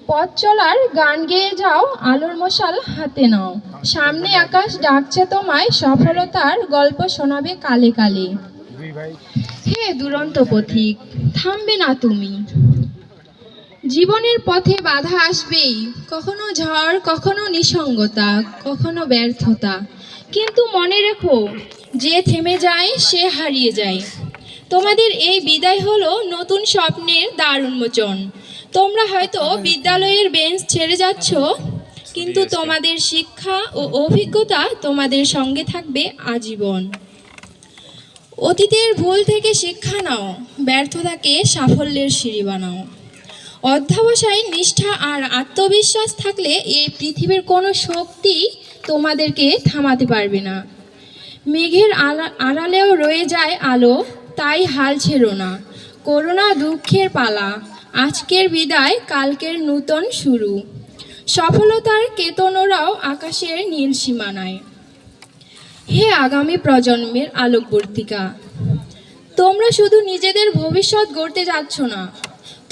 পথ চলার গান গেয়ে যাও, আলোর মশাল হাতে নাও। সামনে আকাশ ডাকছে তোমায়, সফলতার গল্প শোনাবে কালে কালে। হে দুরন্ত পথিক, থামবে না তুমি। জীবনের পথে বাধা আসবেই, কখনো ঝড়, কখনো নিঃসঙ্গতা, কখনো ব্যর্থতা। কিন্তু মনে রেখো, যে থেমে যায় সে হারিয়ে যায়। তোমাদের এই বিদায় হলো নতুন স্বপ্নের দ্বার উন্মোচন। তোমরা হয়তো বিদ্যালয়ের বেঞ্চ ছেড়ে যাচ্ছ, কিন্তু তোমাদের শিক্ষা ও অভিজ্ঞতা তোমাদের সঙ্গে থাকবে আজীবন। অতীতের ভুল থেকে শিক্ষা নাও, ব্যর্থতাকে সাফল্যের সিঁড়ি বানাও। অধ্যবসায়, নিষ্ঠা আর আত্মবিশ্বাস থাকলে এই পৃথিবীর কোনো শক্তি তোমাদেরকে থামাতে পারবে না। মেঘের আড়ালেও রয়ে যায় আলো, তাই হাল ছেড়ো না। করোনা দুঃখের পালা, আজকের বিদায়, কালকের নূতন শুরু। সফলতার কেতনরাও আকাশের নীল সীমানায়। হে আগামী প্রজন্মের আলোকবর্তিকা, তোমরা শুধু নিজেদের ভবিষ্যৎ গড়তে যাচ্ছ না,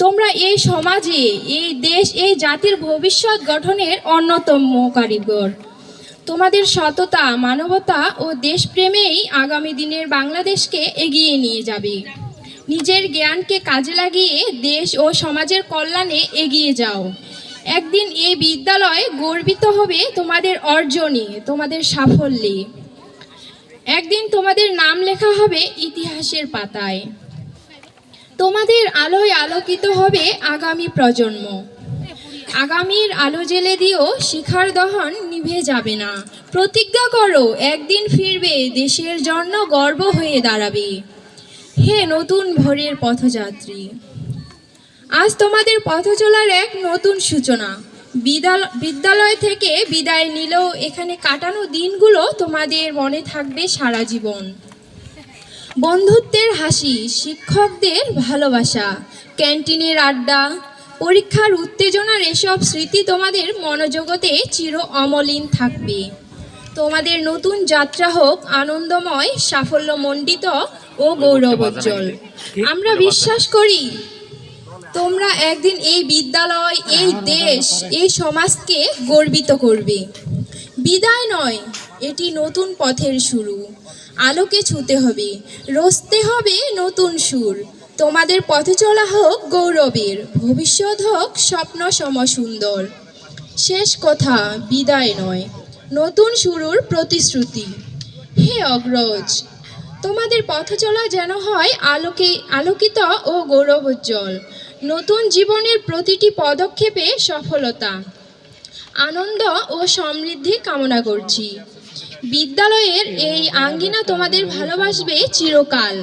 তোমরা এই সমাজে, এই দেশ, এই জাতির ভবিষ্যৎ গঠনের অন্যতম কারিগর। তোমাদের সততা, মানবতা ও দেশপ্রেমেই আগামী দিনের বাংলাদেশকে এগিয়ে নিয়ে যাবে। নিজের জ্ঞানকে কাজে লাগিয়ে দেশ ও সমাজের কল্যাণে এগিয়ে যাও। একদিন এই বিদ্যালয় গর্বিত হবে তোমাদের অর্জনে, তোমাদের সাফল্যে। একদিন তোমাদের নাম লেখা হবে ইতিহাসের পাতায়। তোমাদের আলোয় আলোকিত হবে আগামী প্রজন্ম। আগামীর আলো জ্বেলে দিও, শিখার দহন নিভে যাবে না। প্রতিজ্ঞা করো, একদিন ফিরবে, দেশের জন্য গর্ব হয়ে দাঁড়াবে। হে নতুন ভোরের পথযাত্রী, আজ তোমাদের পথ চলার এক নতুন সূচনা। বিদ্যালয় থেকে বিদায় নিলেও এখানে কাটানো দিনগুলো তোমাদের মনে থাকবে সারা জীবন। বন্ধুত্বের হাসি, শিক্ষকদের ভালোবাসা, ক্যান্টিনের আড্ডা, পরীক্ষার উত্তেজনার এসব স্মৃতি তোমাদের মনোজগতে চির অমলিন থাকবে। তোমাদের নতুন যাত্রা হোক আনন্দময়, সাফল্যমণ্ডিত ও গৌরবোজ্জ্বল। আমরা বিশ্বাস করি তোমরা একদিন এই বিদ্যালয়, এই দেশ, এই সমাজকে গর্বিত করবে। বিদায় নয়, এটি নতুন পথের শুরু। আলোকে ছুঁতে হবে, রচতে হবে নতুন সুর। তোমাদের পথে চলা হোক গৌরবের, ভবিষ্যৎ হোক স্বপ্ন সম সুন্দর। শেষ কথা, বিদায় নয়, নতুন শুরুর প্রতিশ্রুতি। হে অগ্রজ, তোমাদের পথ চলা যেন হয় আলোকিত ও গৌরবোজ্জ্বল। নতুন জীবনের প্রতিটি পদক্ষেপে সফলতা, আনন্দ ও সমৃদ্ধি কামনা করছি। বিদ্যালয়ের এই আঙ্গিনা তোমাদের ভালোবাসবে চিরকাল।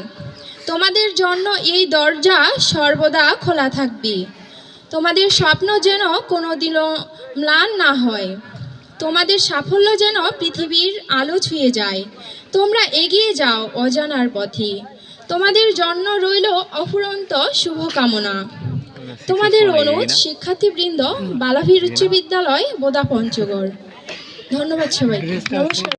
তোমাদের জন্য এই দরজা সর্বদা খোলা থাকবে। তোমাদের স্বপ্ন যেন কোনোদিনও ম্লান না হয়, তোমাদের সাফল্য যেন পৃথিবীর আলো ছুঁয়ে যায়। তোমরা এগিয়ে যাও অজানার পথে। তোমাদের জন্য রইল অফুরন্ত শুভকামনা। তোমাদের অনুজ শিক্ষার্থীবৃন্দ, বালাভীর উচ্চ বিদ্যালয়, বোদা পঞ্চগড়। ধন্যবাদ সবাইকে। নমস্কার।